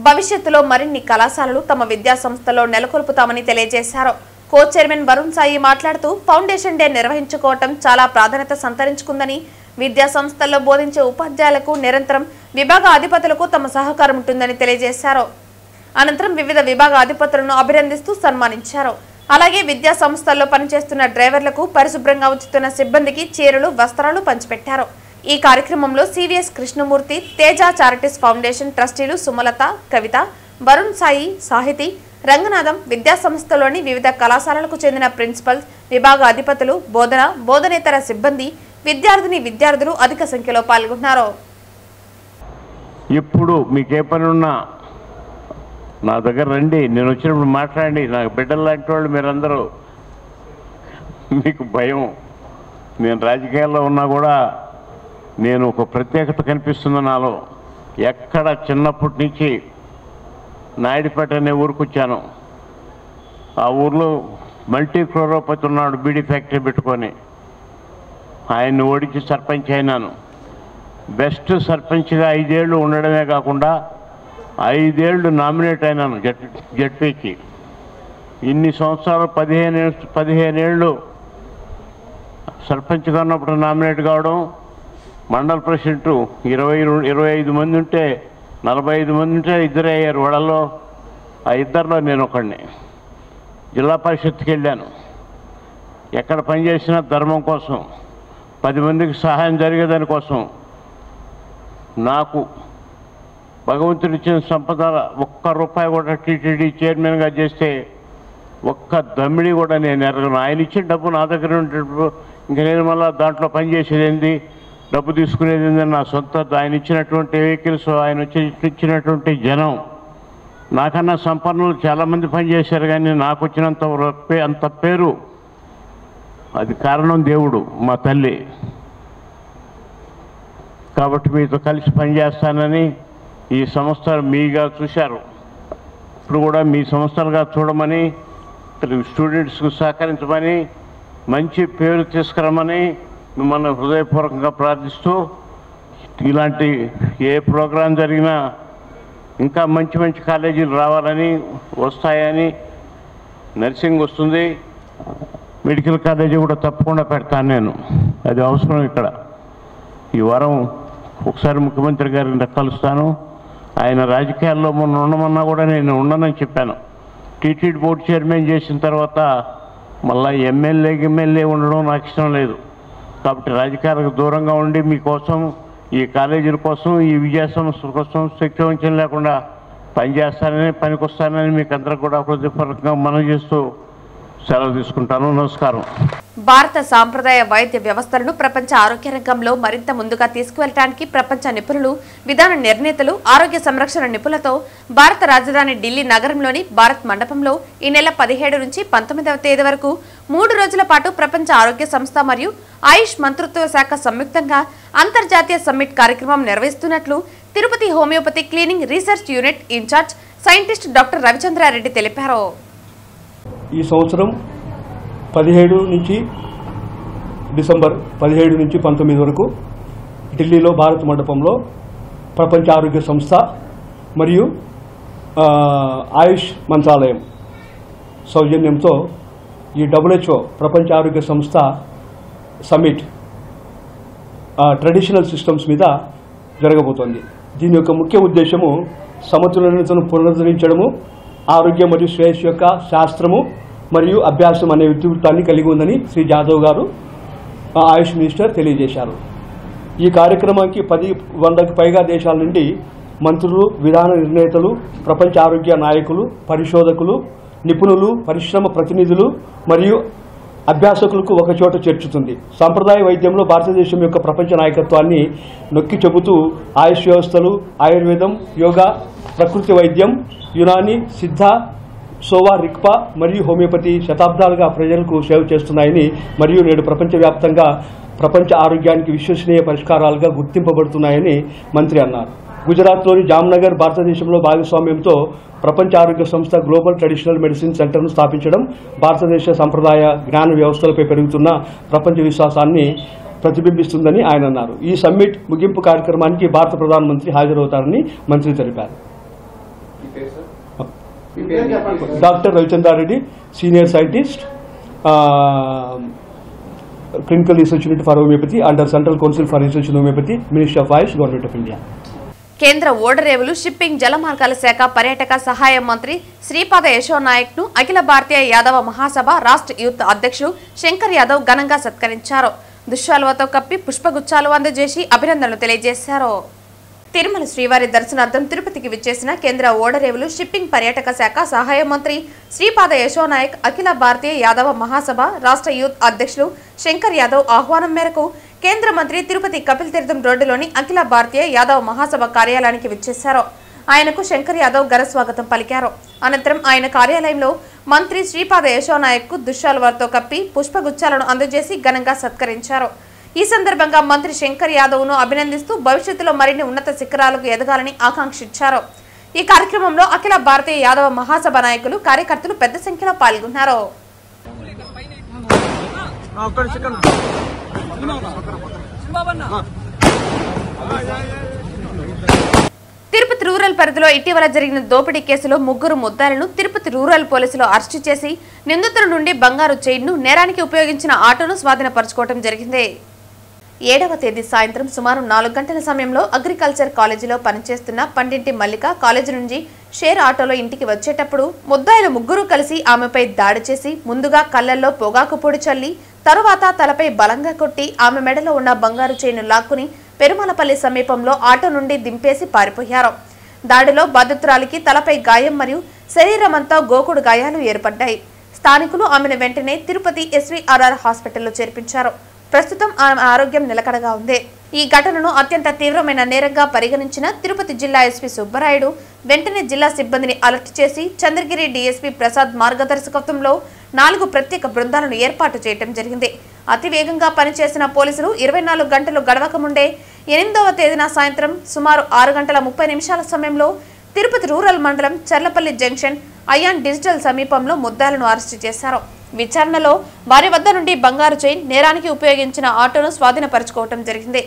భవిష్యత్తులో మరిన్ని కళాశాలలు తమ విద్యా సంస్థల్లో నెలకొల్పుతామని తెలియజేశారు. కో చైర్మన్ వరుణ్ సాయి మాట్లాడుతూ ఫౌండేషన్ డే నిర్వహించుకోవటం చాలా ప్రాధాన్యత సంతరించుకుందని, విద్యా సంస్థల్లో బోధించే ఉపాధ్యాయులకు నిరంతరం విభాగ అధిపతులకు తమ సహకారం ఉంటుందని తెలియజేశారు. అనంతరం వివిధ విభాగ అధిపతులను అభినందిస్తూ సన్మానించారు. అలాగే విద్యా సంస్థల్లో పనిచేస్తున్న డ్రైవర్లకు పరిశుభ్రంగా ఉంచుతున్న సిబ్బందికి చీరలు, వస్త్రాలు పంచిపెట్టారు. ఈ కార్యక్రమంలో CVS Krishnamurthy, Teja charities foundation ట్రస్టీలు సుమలత, కవిత, వరుణ్ సాయి, సాహితి, రంగనాథం, విద్యా సంస్థలోని వివిధ కళాశాలలకు చెందిన ప్రిన్సిపల్స్, విభాగ అధిపతులు, బోధనేతర సిబ్బంది, విద్యార్థులు అధిక సంఖ్యలో పాల్గొన్నారు. ఇప్పుడు మీకే పని ఉన్నా నా దగ్గర రండి, నేను వచ్చినప్పుడు మాట్లాడండి. నాకు బిడ్డలు లాంటి వాళ్ళు మీరందరూ. మీకు భయం, నేను రాజకీయాల్లో ఉన్నా కూడా నేను ఒక ప్రత్యేకత కనిపిస్తుంది నాలో. ఎక్కడ చిన్నప్పటి నుంచి నాయుడుపేట అనే ఊరికి వచ్చాను. ఆ ఊర్లో మల్టీ క్రోరోపతి ఉన్నాడు, బీడీ ఫ్యాక్టరీ పెట్టుకొని. ఆయన్ని ఓడించి సర్పంచ్ అయినాను. బెస్ట్ సర్పంచ్గా 5 ఏళ్ళు ఉండడమే కాకుండా 5 ఏళ్ళు నామినేట్ అయినాను జడ్పీకి. ఇన్ని సంవత్సరాలు 15 ఏళ్ళు సర్పంచ్గా ఉన్నప్పుడు నామినేట్ కావడం, మండల ప్రెసిడెంట్ 25 మంది ఉంటే 45 మంది ఉంటే 2 అయ్యారు. వాళ్ళలో ఆ 2లో నేను ఒకడిని. జిల్లా పరిషత్కి వెళ్ళాను. ఎక్కడ పనిచేసినా ధర్మం కోసం, 10 మందికి సహాయం జరిగేదానికోసం. నాకు భగవంతుడు ఇచ్చిన సంపద ₹1 కూడా టీటీడీ చైర్మన్గా చేస్తే ఒక్క దమ్మిడి కూడా నేను ఎరగను. ఆయన ఇచ్చిన డబ్బు నా దగ్గర ఉండేటప్పుడు ఇంక నేను మళ్ళీ దాంట్లో పనిచేసేది ఏంది, డబ్బు తీసుకునేది ఏందని నా సొంత. ఆయన ఇచ్చినటువంటి వెహికల్స్, ఆయన ఇచ్చినటువంటి జనం, నాకన్నా సంపన్నులు చాలామంది పనిచేశారు. కానీ నాకు వచ్చినంత అంత పేరు, అది కారణం దేవుడు, మా తల్లి. కాబట్టి మీతో కలిసి పనిచేస్తానని ఈ సంస్థ మీగా చూశారు. ఇప్పుడు కూడా మీ సంస్థలుగా చూడమని, స్టూడెంట్స్కు సహకరించమని, మంచి పేరు తీసుకురమని మిమ్మల్ని హృదయపూర్వకంగా ప్రార్థిస్తూ, ఇలాంటి ఏ ప్రోగ్రాం జరిగినా ఇంకా మంచి మంచి కాలేజీలు రావాలని, వస్తాయని. నర్సింగ్ వస్తుంది, మెడికల్ కాలేజీ కూడా తప్పకుండా పెడతాను నేను. అది అవసరం. ఇక్కడ ఈ వారం ఒకసారి ముఖ్యమంత్రి గారిని కలుస్తాను. ఆయన రాజకీయాల్లో మొన్న ఉండమన్నా కూడా నేను ఉండనని చెప్పాను. టీటీడీ బోర్డు చైర్మన్ చేసిన తర్వాత మళ్ళీ ఎమ్మెల్యే ఉండడం నాకు ఇష్టం లేదు. కాబట్టి రాజకీయాలకు దూరంగా ఉండి మీకోసం, ఈ కాలేజీల కోసం, ఈ విద్యా సంస్థల కోసం శక్తి వంచన లేకుండా పనిచేస్తానని, పనికొస్తానని మీకు అందరికి కూడా హృదయపూర్వకంగా మనవి చేస్తూ సెలవు తీసుకుంటాను. నమస్కారం. భారత సాంప్రదాయ వైద్య వ్యవస్థలను ప్రపంచ ఆరోగ్య రంగంలో మరింత ముందుగా తీసుకువెళ్లడానికి ప్రపంచ నిపుణులు, విధాన నిర్ణేతలు, ఆరోగ్య సంరక్షణ నిపుణులతో భారత రాజధాని ఢిల్లీ నగరంలోని భారత్ మండపంలో ఈ నెల 17 నుంచి 19వ తేదీ వరకు 3 రోజుల పాటు ప్రపంచ ఆరోగ్య సంస్థ మరియు ఆయుష్ మంత్రిత్వ శాఖ సంయుక్తంగా అంతర్జాతీయ సమ్మిట్ కార్యక్రమం నిర్వహిస్తున్నట్లు Tirupati homoeopathy clinical research unit in charge scientist doctor Ravichandra Reddy తెలిపారు. ఈ సంవత్సరం 17 నుంచి డిసెంబర్ 17 నుంచి 19 వరకు ఢిల్లీలో భారత్ మండపంలో ప్రపంచ ఆరోగ్య సంస్థ మరియు ఆయుష్ మంత్రాలయం సౌజన్యంతో ఈ WHO ప్రపంచ ఆరోగ్య సంస్థ సమ్మిట్ ట్రెడిషనల్ సిస్టమ్స్ మీద జరగబోతోంది. దీని యొక్క ముఖ్య ఉద్దేశము సమతుల్యతను పునరుద్ధరించడము, ఆరోగ్యం మరియు శ్రేయస్సు యొక్క శాస్త్రము మరియు అభ్యాసం అనే ఇతివృత్తాన్ని కలిగి ఉందని శ్రీ జాదవ్ గారు ఆయుష్ మినిస్టర్ తెలియజేశారు. ఈ కార్యక్రమానికి 100కి పైగా దేశాల నుండి మంత్రులు, విధాన నిర్ణేతలు, ప్రపంచ ఆరోగ్య నాయకులు, పరిశోధకులు, నిపుణులు, పరిశ్రమ ప్రతినిధులు మరియు అభ్యాసకులకు ఒకచోట చేర్చుతుంది. సాంప్రదాయ వైద్యంలో భారతదేశం యొక్క ప్రపంచ నాయకత్వాన్ని నొక్కి చెబుతూ ఆయుష్ వ్యవస్థలు, ఆయుర్వేదం, యోగా, ప్రకృతి వైద్యం, యునాని, సిద్ధ, సోవా, రిక్పా మరియు హోమియోపతి శతాబ్దాలుగా ప్రజలకు సేవ చేస్తున్నాయని మరియు నేడు ప్రపంచవ్యాప్తంగా ప్రపంచ ఆరోగ్యానికి విశ్వసనీయ పరిష్కారాలుగా గుర్తింపబడుతున్నాయని మంత్రి అన్నారు. గుజరాత్లోని జామ్నగర్ భారతదేశంలో భాగస్వామ్యంతో ప్రపంచ ఆరోగ్య సంస్థ గ్లోబల్ ట్రెడిషనల్ మెడిసిన్ సెంటర్ను స్థాపించడం భారతదేశ సంప్రదాయ జ్ఞాన వ్యవస్థలపై పెరుగుతున్న ప్రపంచ విశ్వాసాన్ని ప్రతిబింబిస్తుందని ఆయన అన్నారు. ఈ సమ్మిట్ ముగింపు కార్యక్రమానికి భారత ప్రధానమంత్రి హాజరవుతారని మంత్రి తెలిపారు. Doctor Ravichandra Reddy, senior scientist, clinical research unit for homeopathy under central council for research in homeopathy, ministry of Ayush, government of India. కేంద్ర ఓడరేవులు, షిప్పింగ్, జలమార్గాల శాఖ పర్యాటక సహాయ మంత్రి శ్రీపాద యశో నాయక్ ను అఖిల భారతీయ యాదవ మహాసభ రాష్ట్ర యూత్ అధ్యక్షుడు శంకర్ యాదవ్ ఘనంగా సత్కరించారు. దుశ్శాలువతో కప్పి పుష్పగుచ్చాలు అందజేసి అభినందనలు తెలియజేశారు. తిరుమల శ్రీవారి దర్శనార్థం తిరుపతికి విచ్చేసిన కేంద్ర ఓడరేవులు, షిప్పింగ్, పర్యాటక శాఖ సహాయ మంత్రి శ్రీపాద యశో నాయక్ అఖిల భారతీయ యాదవ మహాసభ రాష్ట్ర యూత్ అధ్యక్షులు శంకర్ యాదవ్ ఆహ్వానం మేరకు కేంద్ర మంత్రి తిరుపతి కపిల్ తీర్థం రోడ్డులోని అఖిల భారతీయ యాదవ మహాసభ కార్యాలయానికి విచ్చేశారు. ఆయనకు శంకర్ యాదవ్ ఘన స్వాగతం పలికారు. అనంతరం ఆయన కార్యాలయంలో మంత్రి శ్రీపాద యశో నాయక్ కు దుశ్శాలువతో కప్పి పుష్పగుచ్చాలను అందజేసి ఘనంగా సత్కరించారు. ఈ సందర్భంగా మంత్రి శంకర్ యాదవ్ ను అభినందిస్తూ భవిష్యత్తులో మరిన్ని ఉన్నత శిఖరాలకు ఎదగాలని ఆకాంక్షించారు. ఈ కార్యక్రమంలో అఖిల భారతీయ యాదవ మహాసభ నాయకులు, కార్యకర్తలు పెద్ద సంఖ్యలో పాల్గొన్నారు. తిరుపతి రూరల్ పరిధిలో ఇటీవల జరిగిన దోపిడీ కేసులో 3 ముద్దాయిలను తిరుపతి రూరల్ పోలీసులు అరెస్టు చేసి నిందితుల నుండి బంగారు చైన్ను, నేరానికి ఉపయోగించిన ఆటోను స్వాధీనపరచుకోవడం జరిగింది. 7వ తేదీ సాయంత్రం సుమారు 4 గంటల సమయంలో అగ్రికల్చర్ కాలేజీలో పనిచేస్తున్న పండింటి మల్లిక కాలేజీ నుంచి షేర్ ఆటోలో ఇంటికి వచ్చేటప్పుడు ముద్దాయిలు 3 కలిసి ఆమెపై దాడి చేసి ముందుగా కళ్ళల్లో పొగాకు పొడి చల్లి తరువాత తలపై బలంగా కొట్టి ఆమె మెడలో ఉన్న బంగారు చైన్ను లాక్కుని పెరుమలపల్లి సమీపంలో ఆటో నుండి దింపేసి పారిపోయారు. దాడిలో బాధితురాలికి తలపై గాయం మరియు శరీరమంతా గోకుడు గాయాలు ఏర్పడ్డాయి. స్థానికులు ఆమెను వెంటనే తిరుపతి SVRR హాస్పిటల్లో చేర్పించారు. ప్రస్తుతం ఆమె ఆరోగ్యం నిలకడగా ఉంది. ఈ ఘటనను అత్యంత తీవ్రమైన నేరంగా పరిగణించిన తిరుపతి జిల్లా ఎస్పీ సుబ్బరాయుడు వెంటనే జిల్లా సిబ్బందిని అలర్ట్ చేసి చంద్రగిరి DSP ప్రసాద్ మార్గదర్శకత్వంలో 4 ప్రత్యేక బృందాలను ఏర్పాటు చేయడం జరిగింది. అతి వేగంగా పనిచేసిన పోలీసులు 24 గంటలు గడవక ముందే 8వ తేదీన సాయంత్రం సుమారు 6 గంటల 30 నిమిషాల సమయంలో తిరుపతి రూరల్ మండలం చర్లపల్లి జంక్షన్ అయాన్ డిజిటల్ సమీపంలో ముద్దాయిలను అరెస్టు చేశారు. విచారణలో వారి వద్ద నుండి బంగారు చైన్, నేరానికి ఉపయోగించిన ఆటోను స్వాధీనపరచుకోవడం జరిగింది.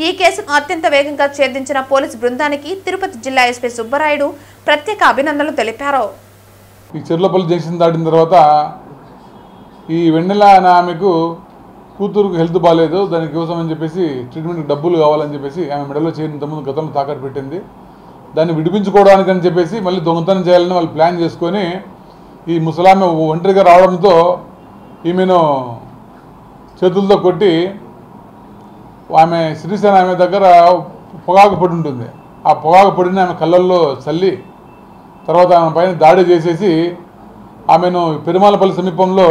ఈ కేసును అత్యంత వేగంగా ఛేదించిన పోలీసు బృందానికి తిరుపతి జిల్లా ఎస్పీ సుబ్బరాయుడు ప్రత్యేక అభినందనలు తెలిపారు. ఈ చెర్లపల్లి జంక్షన్ దాటిన తర్వాత ఈ వెన్నెల అనే ఆమెకు కూతురుకు హెల్త్ బాగాలేదు, దానికి కోసం అని చెప్పేసి ట్రీట్మెంట్కి డబ్బులు కావాలని చెప్పేసి ఆమె మెడలో చైన్ ఇంతకుముందు గతంలో తాకట్టు పెట్టింది. దాన్ని విడిపించుకోవడానికి అని చెప్పేసి మళ్ళీ దొంగతనం చేయాలని వాళ్ళు ప్లాన్ చేసుకొని ఈ ముసలామె ఒంటరిగా రావడంతో ఈమెను చేతులతో కొట్టి ఆమె శ్రీసేన ఆమె దగ్గర పొగాకు పొడి ఉంటుంది, ఆ పొగాకు పొడిని ఆమె కళ్ళల్లో చల్లి తర్వాత ఆమె పైన దాడి చేసేసి ఆమెను పెరుమాలపల్లి సమీపంలో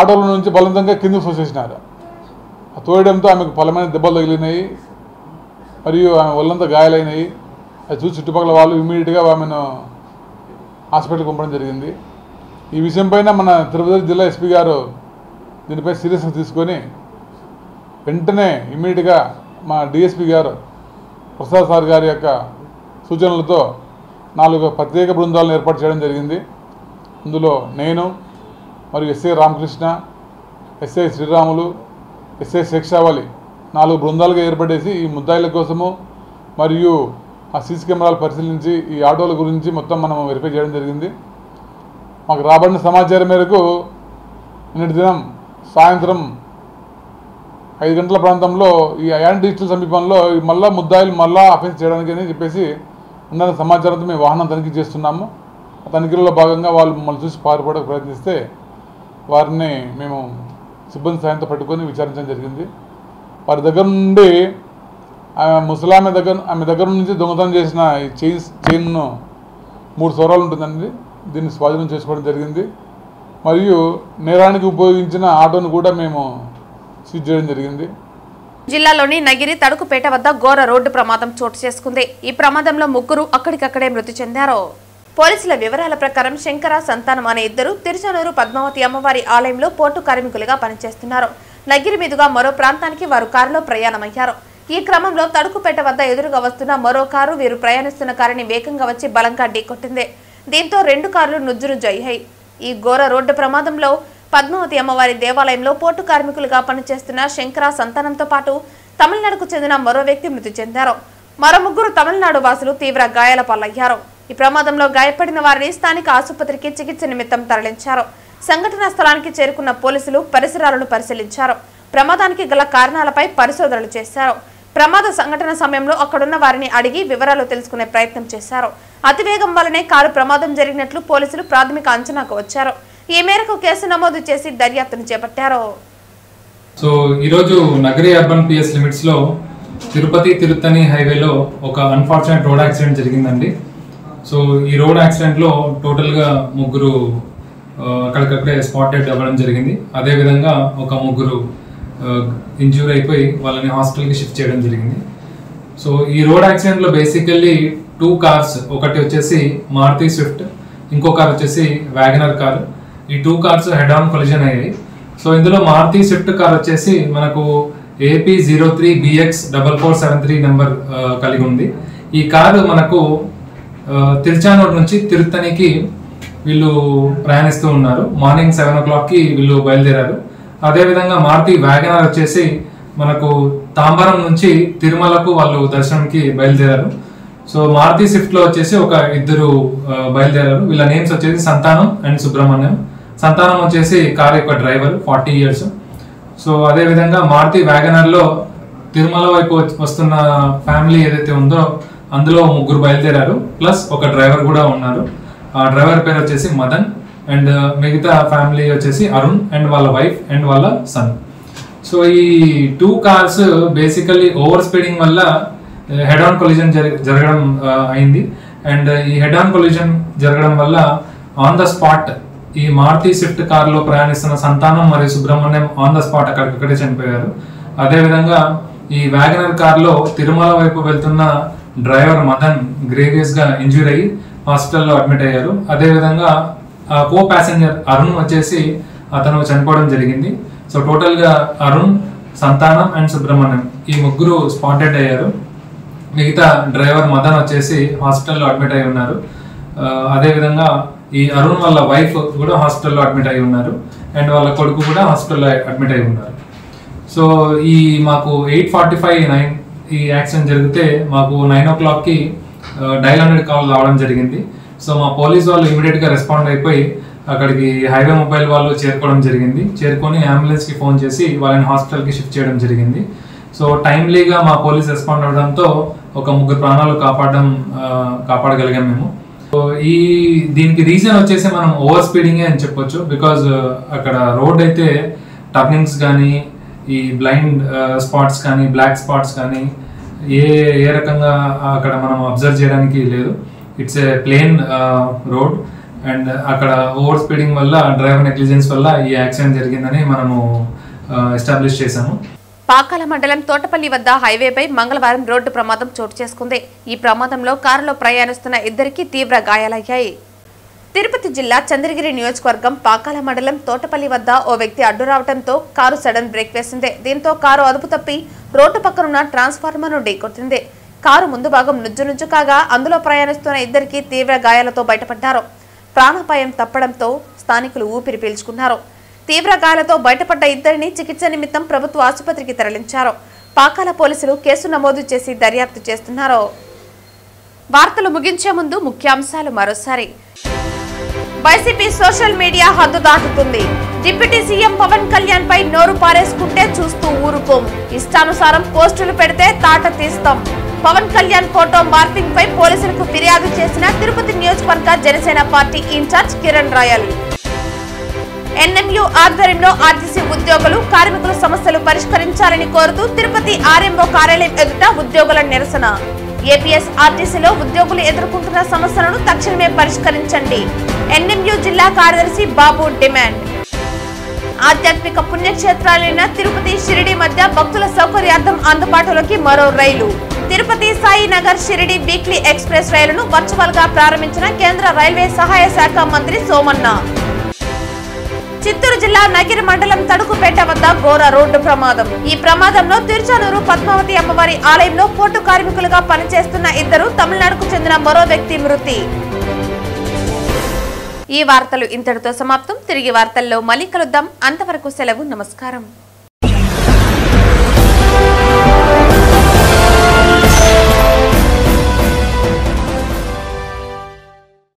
ఆటోల నుంచి బలవంతంగా కిందకు తోసేసినారు. తోయడంతో ఆమెకు బలమైన దెబ్బలు తగిలినాయి మరియు ఆమె ఒళ్ళంతా గాయాలైనాయి. అది చూసి చుట్టుపక్కల వాళ్ళు ఇమ్మీడియట్గా ఆమెను హాస్పిటల్కి పంపడం జరిగింది. ఈ విషయం పైన మన తిరుపతి జిల్లా ఎస్పీ గారు దీనిపై సీరియస్గా తీసుకొని వెంటనే ఇమ్మీడియట్గా మా DSP గారు ప్రసాద్ సార్ గారి యొక్క సూచనలతో 4 ప్రత్యేక బృందాలను ఏర్పాటు చేయడం జరిగింది. అందులో నేను మరియు SI Ramakrishna, SI Sriramulu, SI Sheikshavali 4 బృందాలుగా ఏర్పడేసి ఈ ముద్దాయిల కోసము మరియు ఆ సీసీ కెమెరాలు పరిశీలించి ఈ ఆటోల గురించి మొత్తం మనం వెరిఫై చేయడం జరిగింది. మాకు రాబడిన సమాచారం మేరకు నిన్నటి దినం సాయంత్రం 5 గంటల ప్రాంతంలో ఈ అయాన్ డిజిటల్ సమీపంలో మళ్ళా ముద్దాయిలు మళ్ళా అఫెన్స్ చేయడానికి అని చెప్పేసి ఉన్న సమాచారంతో మేము వాహనం తనిఖీ చేస్తున్నాము. ఆ తనిఖీలలో భాగంగా వాళ్ళు మమ్మల్ని చూసి పారిపోవడానికి ప్రయత్నిస్తే వారిని మేము సిబ్బంది సాయంతో పట్టుకొని విచారించడం జరిగింది. వారి దగ్గర నుండి ఆమె దగ్గర నుంచి దొంగతనం చేసిన ఈ చైన్ను 3 సోరాలు ఉంటుందండి. దీన్ని స్వాధీనం చేసుకోవడం జరిగింది. మరియు నేరానికి ఉపయోగించిన ఆటోను కూడా మేము సీజ్ చేయడం జరిగింది. జిల్లాలోని నగిరి తడుకుపేట వద్ద ఘోర రోడ్డు ప్రమాదం చోటు చేసుకుంది. ఈ ప్రమాదంలో 3 అక్కడికక్కడే మృతి చెందారు. పోలీసుల వివరాల ప్రకారం శంకర, సంతానం అనే ఇద్దరు తిరుచానూరు పద్మావతి అమ్మవారి ఆలయంలో పోర్టు కార్మికులుగా పనిచేస్తున్నారు. నగిరి మీదుగా మరో ప్రాంతానికి వారు కారులో ప్రయాణమయ్యారు. ఈ క్రమంలో తడుకుపేట వద్ద ఎదురుగా వస్తున్న మరో కారు వీరు ప్రయాణిస్తున్న కారుని వేగంగా వచ్చి బలంగా ఢీకొట్టింది. దీంతో 2 కార్లు నుజ్జునుజ్జు అయ్యాయి. ఈ ఘోర రోడ్డు ప్రమాదంలో పద్మావతి అమ్మవారి దేవాలయంలో పోర్టు కార్మికులుగా పనిచేస్తున్న శంకర, సంతానంతో పాటు తమిళనాడుకు చెందిన మరో వ్యక్తి మృతి చెందారు. మరో 3 తమిళనాడు వాసులు తీవ్ర గాయాల పాలయ్యారు. ఈ ప్రమాదంలో గాయపడిన వారిని స్థానిక ఆసుపత్రికి చికిత్స నిమిత్తం తరలించారు. సంఘటనా స్థలానికి చేరుకున్న పోలీసులు పరిసరాలను పరిశీలించారు. ప్రమాదానికి గల కారణాలపై పరిశోధనలు చేశారు. ప్రమాద సంఘటన సమయంలో అక్కడున్న వారిని అడిగి వివరాలు తెలుసుకునే ప్రయత్నం చేశారు. అతివేగం వల్లనే కారు ప్రమాదం జరిగినట్లు పోలీసులు ప్రాథమిక అంచనాకు వచ్చారు. ఈ మేరకు కేసు నమోదు చేసి దర్యాప్తును చేపట్టారు. సో ఈరోజు నగరి అర్బన్ పిఎస్ లిమిట్స్ లో తిరుపతి తిరుత్తని హైవేలో ఒక అన్ఫార్చునేట్ రోడ్ యాక్సిడెంట్ జరిగిందండి. సో ఈ రోడ్ యాక్సిడెంట్ లో టోటల్ గా 3 అక్కడికక్కడే స్పాట్ డెడ్ అవ్వడం జరిగింది. అదేవిధంగా ఒక 3 ఇంజ్యూర్ అయిపోయి వాళ్ళని హాస్పిటల్కి షిఫ్ట్ చేయడం జరిగింది. సో ఈ రోడ్ యాక్సిడెంట్లో బేసికల్లీ 2 కార్స్, ఒకటి వచ్చేసి మారుతి స్విఫ్ట్, ఇంకో కార్ వచ్చేసి వ్యాగనర్ కారు. ఈ 2 కార్స్ హెడ్ ఆన్ కొలిజన్ అయ్యాయి. సో ఇందులో మారుతి స్విఫ్ట్ కార్ వచ్చేసి మనకు AP03BX4473 నెంబర్ కలిగి ఉంది. ఈ కారు మనకు తిరుచానూరు నుంచి తిరుత్తనికి వీళ్ళు ప్రయాణిస్తూ ఉన్నారు. మార్నింగ్ 7 o'clockకి వీళ్ళు బయలుదేరారు. అదేవిధంగా మారుతి వ్యాగనర్ వచ్చేసి మనకు తాంబరం నుంచి తిరుమలకు వాళ్ళు దర్శనంకి బయలుదేరారు. సో మారుతి స్విఫ్ట్లో వచ్చేసి ఒక 2 బయలుదేరారు. వీళ్ళ నేమ్స్ వచ్చేసి సంతానం అండ్ సుబ్రహ్మణ్యం. సంతానం వచ్చేసి కార్ యొక్క డ్రైవర్, 40 years. సో అదేవిధంగా మారుతి వ్యాగనర్లో తిరుమల వైపు వస్తున్న ఫ్యామిలీ ఏదైతే ఉందో అందులో 3 బయలుదేరారు, ప్లస్ ఒక డ్రైవర్ కూడా ఉన్నారు. ఆ డ్రైవర్ పేరు వచ్చేసి మదన్ అండ్ మిగతా ఫ్యామిలీ వచ్చేసి అరుణ్ అండ్ వాళ్ళ వైఫ్ అండ్ వాళ్ళ సన్. సో ఈ 2 కార్స్ బేసికల్లీ ఓవర్ స్పీడింగ్ వల్ల హెడ్ ఆన్ కొలిజన్ జరగడం అయింది. అండ్ ఈ హెడ్ ఆన్ కొలిజన్ జరగడం వల్ల ఆన్ ద స్పాట్ ఈ మారుతి స్విఫ్ట్ కార్లో ప్రయాణిస్తున్న సంతానం మరియు సుబ్రహ్మణ్యం ఆన్ ద స్పాట్ అక్కడికక్కడే చనిపోయారు. అదేవిధంగా ఈ వ్యాగనర్ కార్లో తిరుమల వైపు వెళ్తున్న డ్రైవర్ మదన్ గ్రేవియస్గా ఇంజ్యూర్ అయ్యి హాస్పిటల్లో అడ్మిట్ అయ్యారు. అదేవిధంగా కో ప్యాసింజర్ అరుణ్ వచ్చేసి అతను చనిపోవడం జరిగింది. సో టోటల్గా అరుణ్, సంతానం అండ్ సుబ్రహ్మణ్యం ఈ 3 స్పాటెడ్ అయ్యారు. మిగతా డ్రైవర్ మదన్ వచ్చేసి హాస్పిటల్లో అడ్మిట్ అయి ఉన్నారు. అదేవిధంగా ఈ అరుణ్ వాళ్ళ వైఫ్ కూడా హాస్పిటల్లో అడ్మిట్ అయి ఉన్నారు అండ్ వాళ్ళ కొడుకు కూడా హాస్పిటల్లో అడ్మిట్ అయి ఉన్నారు. సో ఈ మాకు 8:45 ఈ యాక్సిడెంట్ జరిగితే మాకు 9 o'clockకి డయల్ 100 కాల్ రావడం జరిగింది. సో మా పోలీస్ వాళ్ళు ఇమీడియట్గా రెస్పాండ్ అయిపోయి అక్కడికి హైవే మొబైల్ వాళ్ళు చేరుకోవడం జరిగింది. చేరుకొని అంబులెన్స్కి ఫోన్ చేసి వాళ్ళని హాస్పిటల్కి షిఫ్ట్ చేయడం జరిగింది. సో టైమ్లీగా మా పోలీస్ రెస్పాండ్ అవడంతో ఒక 3 ప్రాణాలు కాపాడగలిగాం మేము. సో దీనికి రీజన్ వచ్చేసి మనం ఓవర్ స్పీడింగే అని చెప్పొచ్చు. బికాజ్ అక్కడ రోడ్ అయితే టర్నింగ్స్ కానీ ఈ బ్లైండ్ స్పాట్స్ కానీ బ్లాక్ స్పాట్స్ కానీ ఏ రకంగా అక్కడ మనం అబ్జర్వ్ చేయడానికి లేదు. It's a plain road and అక్కడ ఓవర్ స్పీడింగ్ వల్ల డ్రైవర్ నెగ్లిజెన్స్ వల్ల ఈ యాక్సిడెంట్ జరిగిందని మనము ఎస్టాబ్లిష్ చేశాము. పాకాల మండలం తోటపల్లి వద్ద హైవేపై మంగళవారం రోడ్డు ప్రమాదం చోటు చేసుకుంది. ఈ ప్రమాదంలో కారులో ప్రయాణిస్తున్న 2కి తీవ్ర గాయాలయ్యాయి. తిరుపతి జిల్లా చంద్రగిరి నియోజకవర్గం పాకాల మండలం తోటపల్లి వద్ద ఓ వ్యక్తి అడ్డు రావడంతో కారు సడన్ బ్రేక్ వేసింది. దీంతో కారు అదుపు తప్పి రోడ్డు పక్కనున్న ట్రాన్స్ఫార్మర్ను ఢీకొట్టింది. కారు ముందు భాగం నుజ్జు కాగా అందులో ప్రయాణిస్తున్న 2కి తీవ్ర గాయాలతో బయటపడ్డారు. ప్రాణాపాయం తప్పడంతో స్థానికులు ఊపిరి పీల్చుకున్నారు. తీవ్ర గాయాలతో బయటపడ్డ 2ని చికిత్స నిమిత్తం ప్రభుత్వ ఆసుపత్రికి తరలించారు. పాకాల పోలీసులు కేసు నమోదు చేసి దర్యాప్తు చేస్తున్నారు. వార్తలు ముగించే ముందు ముఖ్యాంశాలు మరోసారి. వైసీపీ సోషల్ మీడియా హద్దు దాటుతుంది. డిప్యూటీ సీఎం పవన్ కళ్యాణ్ పై నోరు పారేసుకుంటే చూస్తూ ఊరుకోం. ఇష్టానుసారం పోస్టులు పెడితే తాట తీస్తాం. పవన్ కళ్యాణ్ ఫోటో మార్పింగ్ పై పోలీసులకు ఫిర్యాదు చేసిన తిరుపతి నియోజకవర్గ జనసేన పార్టీ ఇన్ఛార్జ్ కిరణ్ రాయల్. ఎన్ఎంయు ఆధ్వర్యంలో ఆర్టీసీ ఉద్యోగులు కార్మికుల సమస్యలు పరిష్కరించాలని కోరుతూ తిరుపతి ఆర్ఎంఓ కార్యాలయం ఎదుట ఉద్యోగుల నిరసన. ఏపీఎస్ ఆర్టీసీలో ఉద్యోగులు ఎదుర్కొంటున్న సమస్యలను తక్షణమే పరిష్కరించండి. ఎన్ఎంయు జిల్లా కార్యదర్శి బాబు డిమాండ్. ఆధ్యాత్మిక పుణ్యక్షేత్రాలైన తిరుపతి షిరిడి మధ్య భక్తుల సౌకర్యార్థం అందుబాటులోకి మరో రైలు. తిరుపతి సాయి నగర్ షిరిడి వీక్లీ ఎక్స్ప్రెస్ రైలును వర్చువల్ గా ప్రారంభించిన కేంద్ర రైల్వే సహాయ శాఖ మంత్రి సోమన్న. చిత్తూరు జిల్లా నగిరి మండలం తడుకుపేట వద్ద ఘోర రోడ్డు ప్రమాదం. ఈ ప్రమాదంలో తిరుచానూరు పద్మావతి అమ్మవారి ఆలయంలో పోర్టు కార్మికులుగా పనిచేస్తున్న ఇద్దరు తమిళనాడుకు చెందిన మరో వ్యక్తి మృతి. ఈ వార్తలు ఇంతటితో సమాప్తం. తిరిగి వార్తల్లో మళ్ళీ కలుద్దాం. అంతవరకు సెలవు. నమస్కారం.